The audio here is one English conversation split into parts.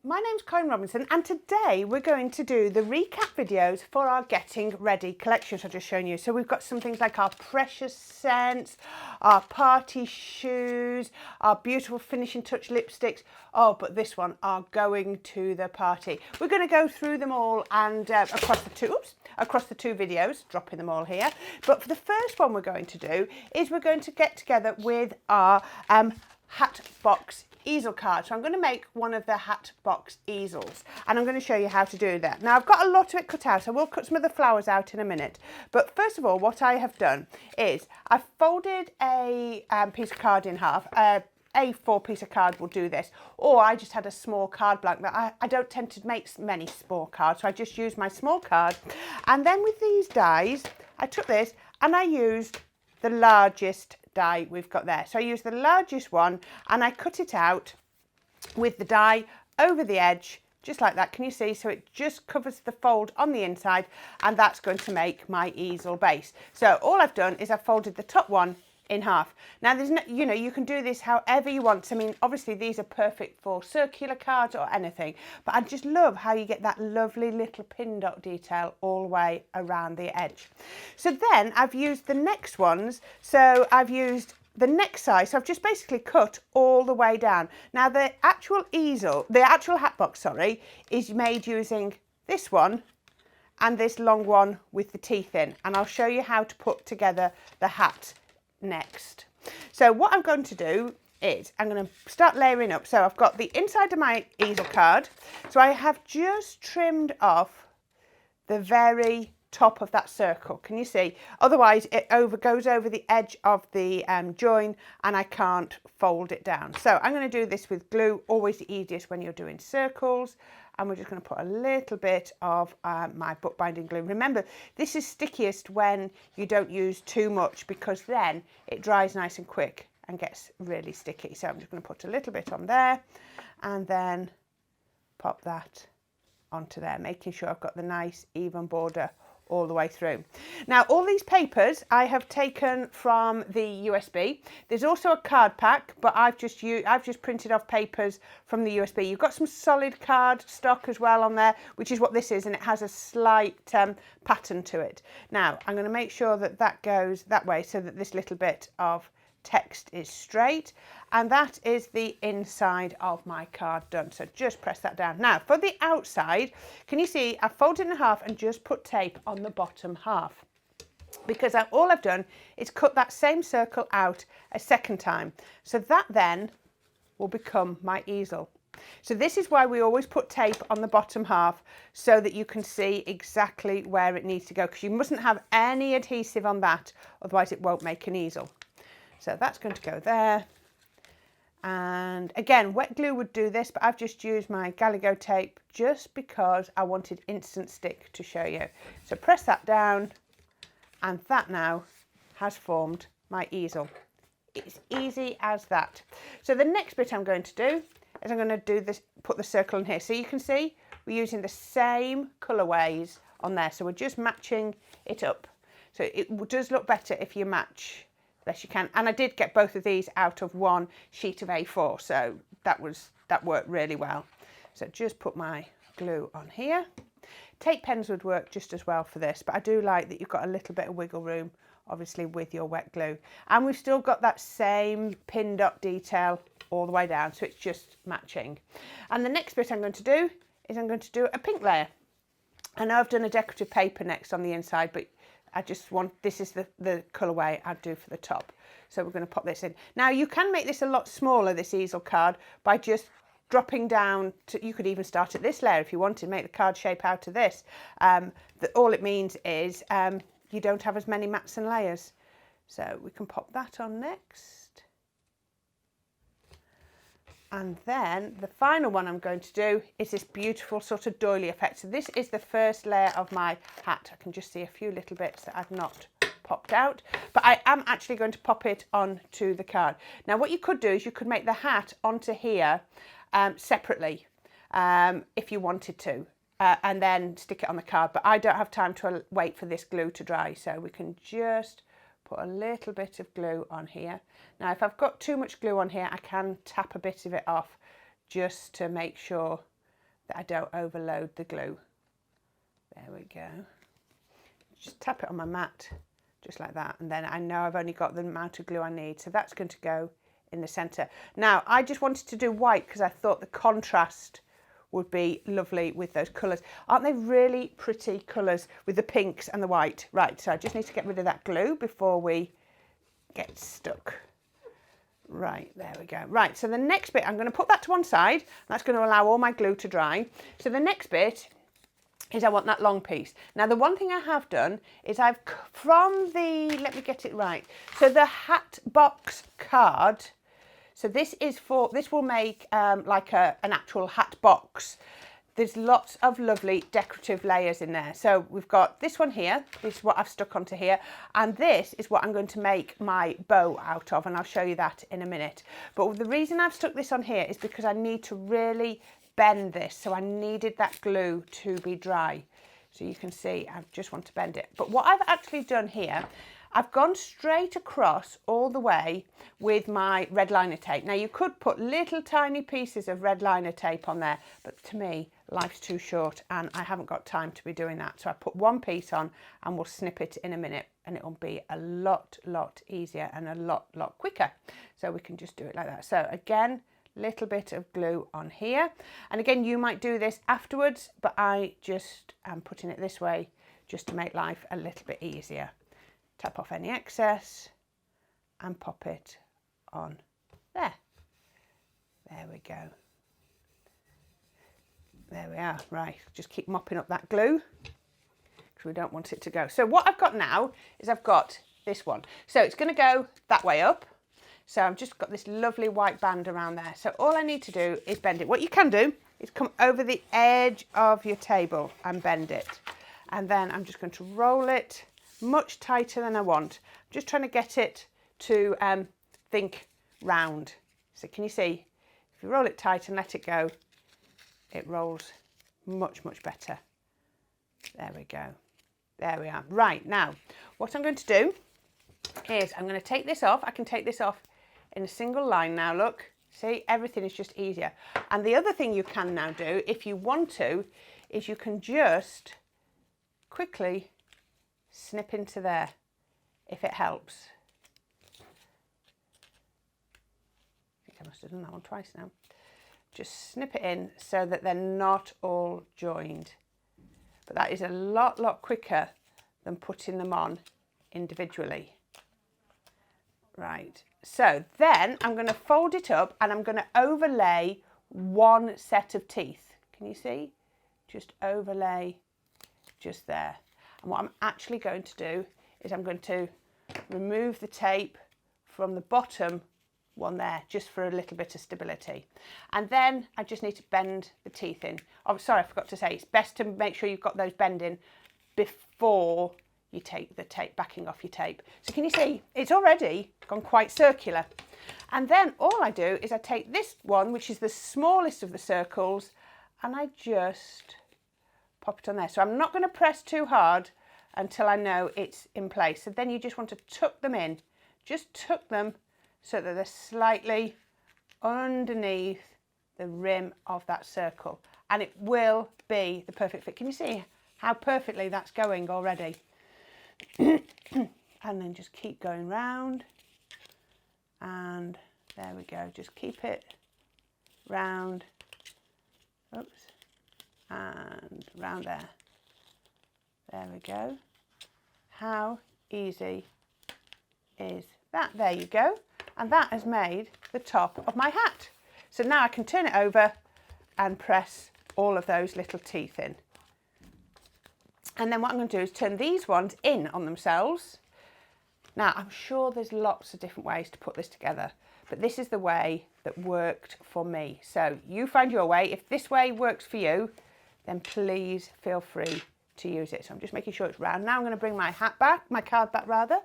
My name's Colin Robinson and today we're going to do the recap videos for our Getting Ready collections I've just shown you. So we've got some things like our precious scents, our party shoes, our beautiful finishing touch lipsticks. Oh, but this one, our going to the party. We're going to go through them all and across the two videos, dropping them all here. But for the first one we're going to do is we're going to get together with our hat box easel card. So I'm going to make one of the hat box easels and I'm going to show you how to do that. Now I've got a lot of it cut out, so we'll cut some of the flowers out in a minute. But first of all, what I have done is I've folded a piece of card in half. A4 piece of card will do this, or I just had a small card blank, but I don't tend to make many small cards, so I just used my small card. And then with these dies, I took this and I used the largest die we've got there. So I used the largest one and I cut it out with the die over the edge, just like that. Can you see? So it just covers the fold on the inside, and that's going to make my easel base. So all I've done is I've folded the top one in half. Now there's no, you can do this however you want. I mean, obviously these are perfect for circular cards or anything, but I just love how you get that lovely little pin dot detail all the way around the edge. So then I've used the next ones. So I've used the next size. So I've just basically cut all the way down. Now the actual hat box, sorry, is made using this one and this long one with the teeth in, and I'll show you how to put together the hat next. So what I'm going to do is I'm going to start layering up. So I've got the inside of my easel card. So I have just trimmed off the very top of that circle. Can you see? Otherwise it goes over the edge of the join and I can't fold it down. So I'm going to do this with glue, always the easiest when you're doing circles. And we're just going to put a little bit of my bookbinding glue. Remember, this is stickiest when you don't use too much, because then it dries nice and quick and gets really sticky. So I'm just going to put a little bit on there and then pop that onto there, making sure I've got the nice even border all the way through. Now all these papers I have taken from the USB. There's also a card pack, but I've just printed off papers from the USB. You've got some solid card stock as well on there, which is what this is, and it has a slight pattern to it. Now I'm going to make sure that that goes that way so that this little bit of text is straight, and that is the inside of my card done. So just press that down. Now for the outside, can you see I've folded in half and just put tape on the bottom half, because all I've done is cut that same circle out a second time. So that then will become my easel. So this is why we always put tape on the bottom half, so that you can see exactly where it needs to go, because you mustn't have any adhesive on that, otherwise it won't make an easel. So that's going to go there. And again, wet glue would do this, but I've just used my Galigo tape just because I wanted instant stick to show you. So press that down, and that now has formed my easel. It's easy as that. So the next bit I'm going to do is I'm going to do this, put the circle in here. So you can see we're using the same colourways on there. So we're just matching it up. So it does look better if you match best you can. And I did get both of these out of one sheet of A4, so that worked really well. So just put my glue on here. Tape pens would work just as well for this, but I do like that you've got a little bit of wiggle room, obviously, with your wet glue. And we've still got that same pin dot detail all the way down, so it's just matching. And the next bit I'm going to do is I'm going to do a pink layer. I know I've done a decorative paper next on the inside, but I just want, this is the colourway I'd do for the top. So we're going to pop this in. Now you can make this a lot smaller, this easel card, by just dropping down to, you could even start at this layer if you wanted, make the card shape out of this. All it means is you don't have as many mats and layers. So we can pop that on next. And then the final one I'm going to do is this beautiful sort of doily effect. So this is the first layer of my hat. I can just see a few little bits that I've not popped out, but I am actually going to pop it onto the card. Now what you could do is you could make the hat onto here separately if you wanted to, and then stick it on the card, but I don't have time to wait for this glue to dry, so we can just put a little bit of glue on here. Now if I've got too much glue on here, I can tap a bit of it off just to make sure that I don't overload the glue. There we go. Just tap it on my mat, just like that. And then I know I've only got the amount of glue I need. So that's going to go in the centre. Now, I just wanted to do white because I thought the contrast would be lovely with those colours. Aren't they really pretty colours with the pinks and the white? Right, so I just need to get rid of that glue before we get stuck. Right, there we go. Right, so the next bit, I'm going to put that to one side. That's going to allow all my glue to dry. So the next bit is I want that long piece. Now, the one thing I have done is I've, from the, let me get it right. So the hat box card, so this is for, this will make like an actual hat box. There's lots of lovely decorative layers in there. So we've got this one here, this is what I've stuck onto here, and this is what I'm going to make my bow out of, and I'll show you that in a minute. But the reason I've stuck this on here is because I need to really bend this, so I needed that glue to be dry. So you can see I just want to bend it. But what I've actually done here, I've gone straight across all the way with my red liner tape. Now you could put little tiny pieces of red liner tape on there, but to me, life's too short and I haven't got time to be doing that. So I put one piece on and we'll snip it in a minute and it will be a lot easier and a lot quicker. So we can just do it like that. So again, little bit of glue on here. And again, you might do this afterwards, but I just am putting it this way just to make life a little bit easier. Tap off any excess and pop it on there. There we go. There we are. Right, just keep mopping up that glue because we don't want it to go. So what I've got now is I've got this one. So it's going to go that way up. So I've just got this lovely white band around there. So all I need to do is bend it. What you can do is come over the edge of your table and bend it. And then I'm just going to roll it much tighter than I want. I'm just trying to get it to think round. So can you see? If you roll it tight and let it go, it rolls much better. There we go. There we are. Right, now what I'm going to do is I'm going to take this off. I can take this off in a single line now, look. See, everything is just easier. And the other thing you can now do, if you want to, is you can just quickly snip into there, if it helps. I think I must have done that one twice now. Just snip it in so that they're not all joined. But that is a lot quicker than putting them on individually. Right, so then I'm going to fold it up and I'm going to overlay one set of teeth. Can you see? Just overlay just there. And what I'm actually going to do is I'm going to remove the tape from the bottom one there, just for a little bit of stability. And then I just need to bend the teeth in. Oh, sorry, I forgot to say, it's best to make sure you've got those bending before you take the tape backing off your tape. So can you see, it's already gone quite circular. And then all I do is I take this one, which is the smallest of the circles, and I just pop it on there. So I'm not going to press too hard until I know it's in place. So then you just want to tuck them in. Just tuck them so that they're slightly underneath the rim of that circle. And it will be the perfect fit. Can you see how perfectly that's going already? And then just keep going round. And there we go. Just keep it round. Oops. And round there. There we go. How easy is that? There you go. And that has made the top of my hat. So now I can turn it over and press all of those little teeth in. And then what I'm going to do is turn these ones in on themselves. Now, I'm sure there's lots of different ways to put this together, but this is the way that worked for me. So you find your way. If this way works for you, then please feel free to use it. So I'm just making sure it's round. Now I'm going to bring my hat back, my card back rather,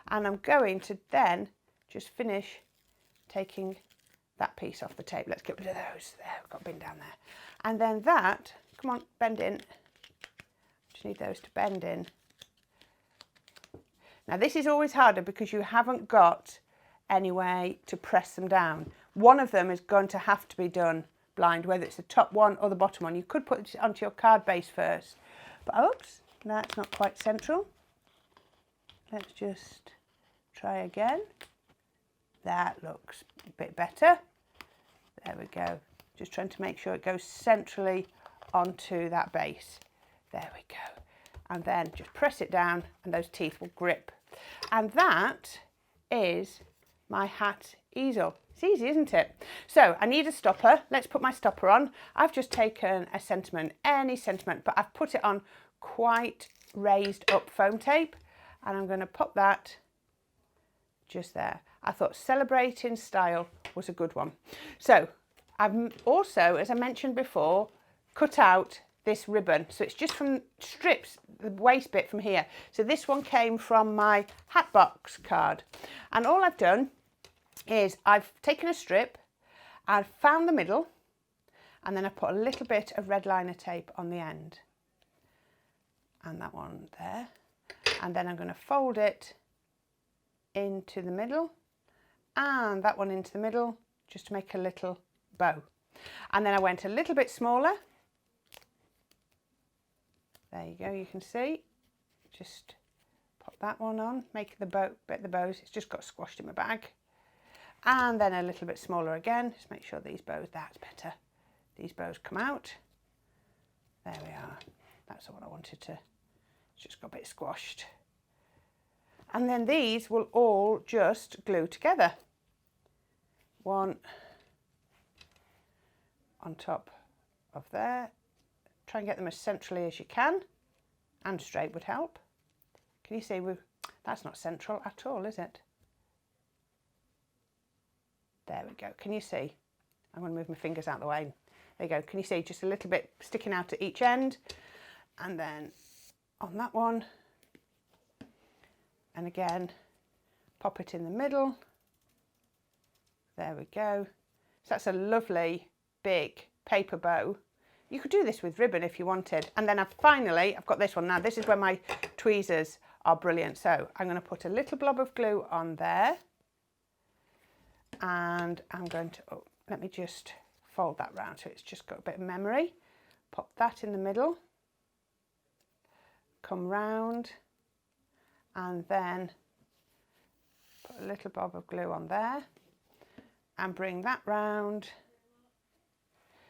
and I'm going to then just finish taking that piece off the tape. Let's get rid of those. There, we've got a bin down there. And then that, come on, bend in. Just need those to bend in. Now this is always harder because you haven't got any way to press them down. One of them is going to have to be done blind, whether it's the top one or the bottom one. You could put it onto your card base first. But oops, that's not quite central. Let's just try again. That looks a bit better. There we go. Just trying to make sure it goes centrally onto that base. There we go. And then just press it down and those teeth will grip. And that is my hat easel. It's easy, isn't it? So I need a stopper. Let's put my stopper on. I've just taken a sentiment, any sentiment, but I've put it on quite raised up foam tape, and I'm going to pop that just there. I thought celebrating style was a good one. So I've also, as I mentioned before, cut out this ribbon. So it's just from strips, the waist bit from here. So this one came from my hat box card. And all I've done is I've taken a strip, I've found the middle, and then I put a little bit of red liner tape on the end. And that one there. And then I'm going to fold it into the middle, and that one into the middle, just to make a little bow. And then I went a little bit smaller. There you go, you can see. Just pop that one on, make the bow, bit of the bows. It's just got squashed in my bag. And then a little bit smaller again. Just make sure these bows, that's better. These bows come out. There we are. That's what I wanted to. It's just got a bit squashed. And then these will all just glue together. One on top of there. Try and get them as centrally as you can, and straight would help. Can you see, that's not central at all, is it? There we go. Can you see? I'm going to move my fingers out of the way. There you go. Can you see just a little bit sticking out at each end? And then on that one, and again, pop it in the middle. There we go. So that's a lovely big paper bow. You could do this with ribbon if you wanted. And then I've got this one. Now this is where my tweezers are brilliant. So I'm going to put a little blob of glue on there. And I'm going to, let me just fold that round so it's just got a bit of memory. Pop that in the middle. Come round. And then put a little blob of glue on there. And bring that round.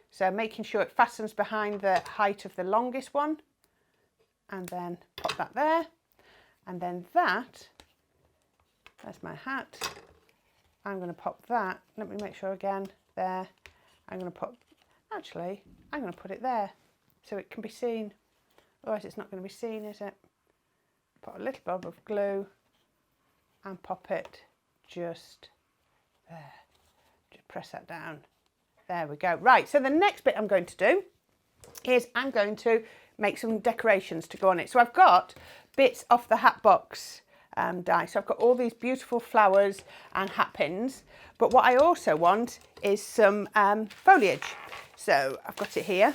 So making sure it fastens behind the height of the longest one, and then pop that there, and then that's my hat. I'm going to pop that, let me make sure again, there. I'm going to put it there so it can be seen, otherwise it's not going to be seen, is it? Put a little blob of glue and pop it just there. Just press that down. There we go. Right, so the next bit I'm going to do is I'm going to make some decorations to go on it. So I've got bits off the hat box die. So I've got all these beautiful flowers and hat pins. But what I also want is some foliage. So I've got it here.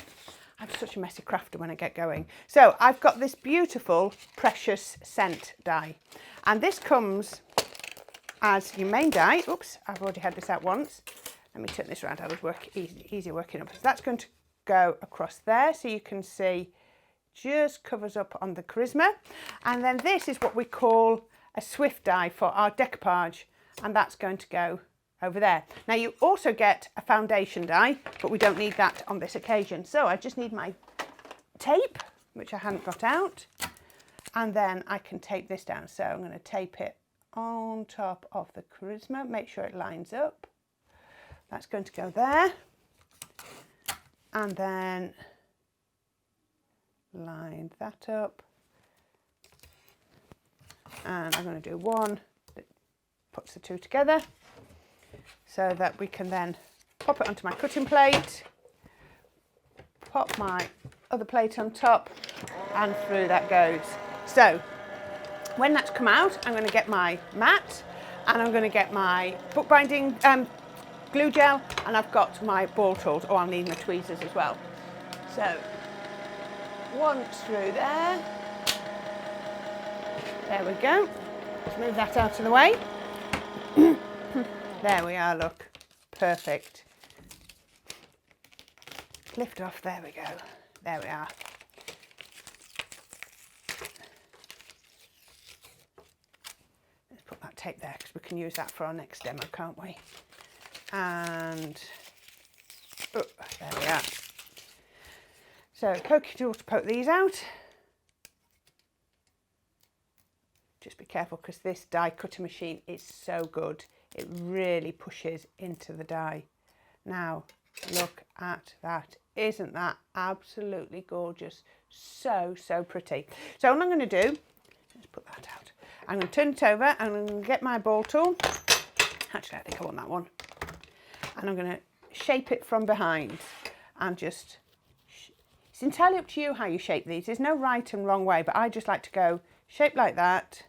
I'm such a messy crafter when I get going. So I've got this beautiful precious scent die. And this comes as your main die. Oops, I've already had this out once. Let me turn this around, I would work easier working up. So that's going to go across there, so you can see just covers up on the charisma. And then this is what we call a swift die for our decoupage, and that's going to go over there. Now you also get a foundation die, but we don't need that on this occasion. So I just need my tape, which I hadn't got out, and then I can tape this down. So I'm going to tape it on top of the charisma, make sure it lines up. That's going to go there, and then line that up, and I'm going to do one that puts the two together so that we can then pop it onto my cutting plate, pop my other plate on top, and through that goes. So when that's come out, I'm going to get my mat, and I'm going to get my bookbinding glue gel, and I've got my ball tools. I'll need my tweezers as well. So one through there. There we go. Let's move that out of the way. There we are, look. Perfect. lift off, there we go, there we are. Let's put that tape there because we can use that for our next demo, can't we? And oh, there we are. So pokey tool to poke these out. Just be careful because this die cutter machine is so good. It really pushes into the die. Now look at that. Isn't that absolutely gorgeous? So, so pretty. So what I'm going to do, let's put that out. I'm going to turn it over and I'm going to get my ball tool. Actually, I think I want that one. And I'm going to shape it from behind and just, it's entirely up to you how you shape these. There's no right and wrong way, but I just like to go shape like that.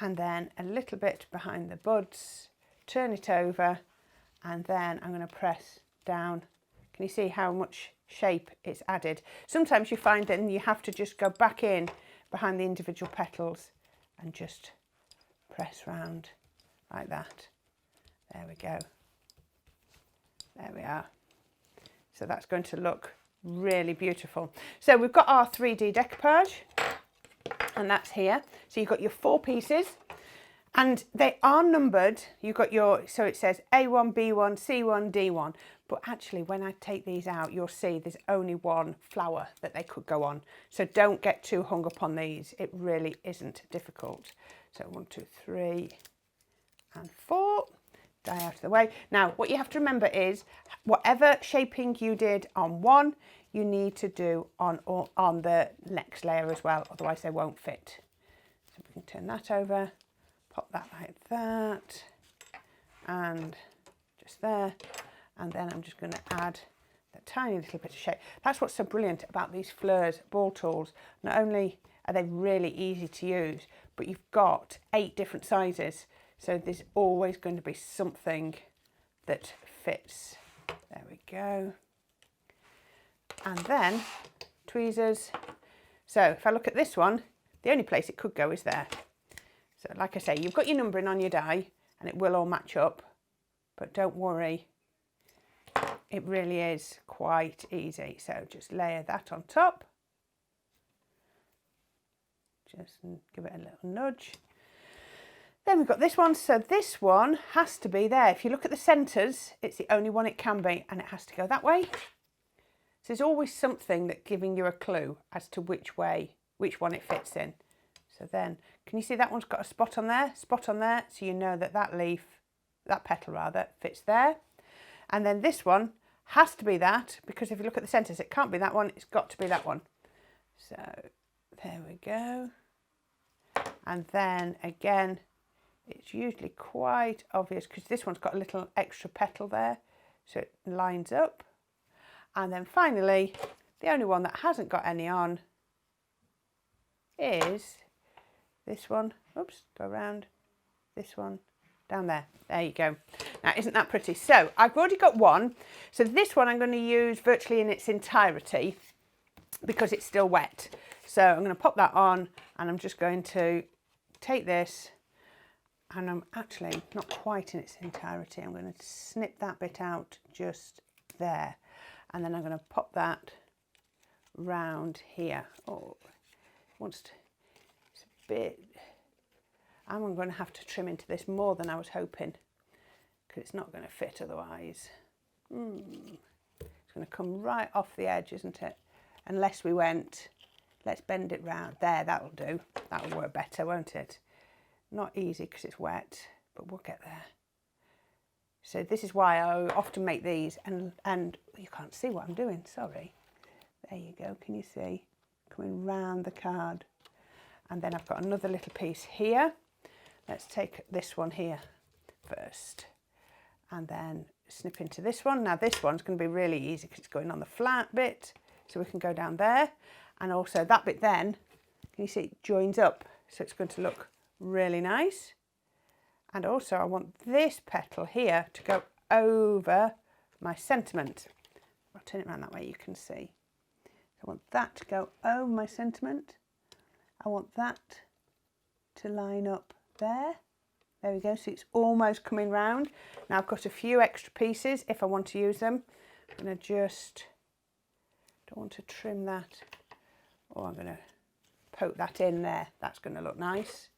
And then a little bit behind the buds, turn it over, and then I'm going to press down. Can you see how much shape it's added? Sometimes you find that you have to just go back in behind the individual petals and just press round like that. There we go. There we are. So that's going to look really beautiful. So we've got our 3D decoupage, and that's here. So you've got your 4 pieces, and they are numbered. You've got your, so it says A1, B1, C1, D1. But actually, when I take these out, you'll see there's only one flower that they could go on. So don't get too hung up on these. It really isn't difficult. So 1, 2, 3, and 4. Die out of the way. Now, what you have to remember is whatever shaping you did on one, you need to do on the next layer as well, otherwise they won't fit. So we can turn that over, pop that like that, and just there. And then I'm just going to add a tiny little bit of shape. That's what's so brilliant about these Fleurs ball tools. Not only are they really easy to use, but you've got 8 different sizes. So there's always going to be something that fits. There we go. And then tweezers. So if I look at this one, the only place it could go is there. So like I say, you've got your numbering on your die and it will all match up, but don't worry. It really is quite easy. So just layer that on top. Just give it a little nudge. Then we've got this one. So this one has to be there. If you look at the centres, it's the only one it can be, and it has to go that way. So there's always something that's giving you a clue as to which one it fits in. So then, can you see that one's got a spot on there, so you know that that leaf, that petal rather, fits there. And then this one has to be that, because if you look at the centres, it can't be that one, it's got to be that one. So there we go. And then again, it's usually quite obvious because this one's got a little extra petal there, so it lines up. And then finally, the only one that hasn't got any on is this one. Oops, go around. This one down there. There you go. Now, isn't that pretty? So I've already got one. So this one I'm going to use virtually in its entirety because it's still wet. So I'm going to pop that on, and I'm just going to take this, and I'm actually not quite in its entirety. I'm going to snip that bit out just there, and then I'm going to pop that round here. Oh, it's a bit. I'm going to have to trim into this more than I was hoping because it's not going to fit otherwise. It's going to come right off the edge, isn't it? Unless we went, let's bend it round. There, that'll do. That'll work better, won't it? Not easy because it's wet, but we'll get there. So this is why I often make these, and you can't see what I'm doing, sorry. There you go, can you see? Coming round the card. And then I've got another little piece here. Let's take this one here first, and then snip into this one. Now this one's going to be really easy because it's going on the flat bit, so we can go down there. And also that bit then, can you see it joins up, so it's going to look really nice. And also I want this petal here to go over my sentiment. I'll turn it around that way you can see. So I want that to go over my sentiment. I want that to line up there. There we go, so it's almost coming round. Now I've got a few extra pieces if I want to use them, I'm going to just, don't want to trim that. Oh, I'm going to poke that in there. That's going to look nice.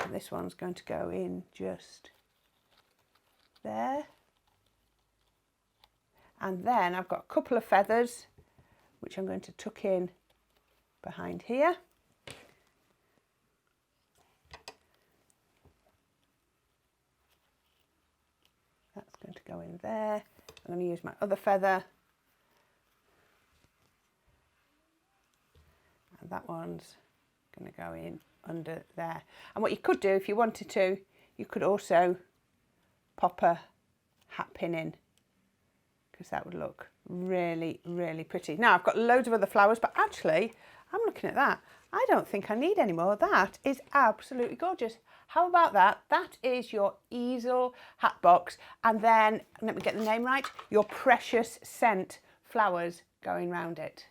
And this one's going to go in just there. And then I've got a couple of feathers, which I'm going to tuck in behind here. That's going to go in there. I'm going to use my other feather. And that one's going to go in under there. And what you could do if you wanted to, you could also pop a hat pin in, because that would look really, really pretty. Now I've got loads of other flowers, but actually I'm looking at that. I don't think I need any more. That is absolutely gorgeous. How about that? That is your easel hat box. And then, let me get the name right, your precious scent flowers going round it.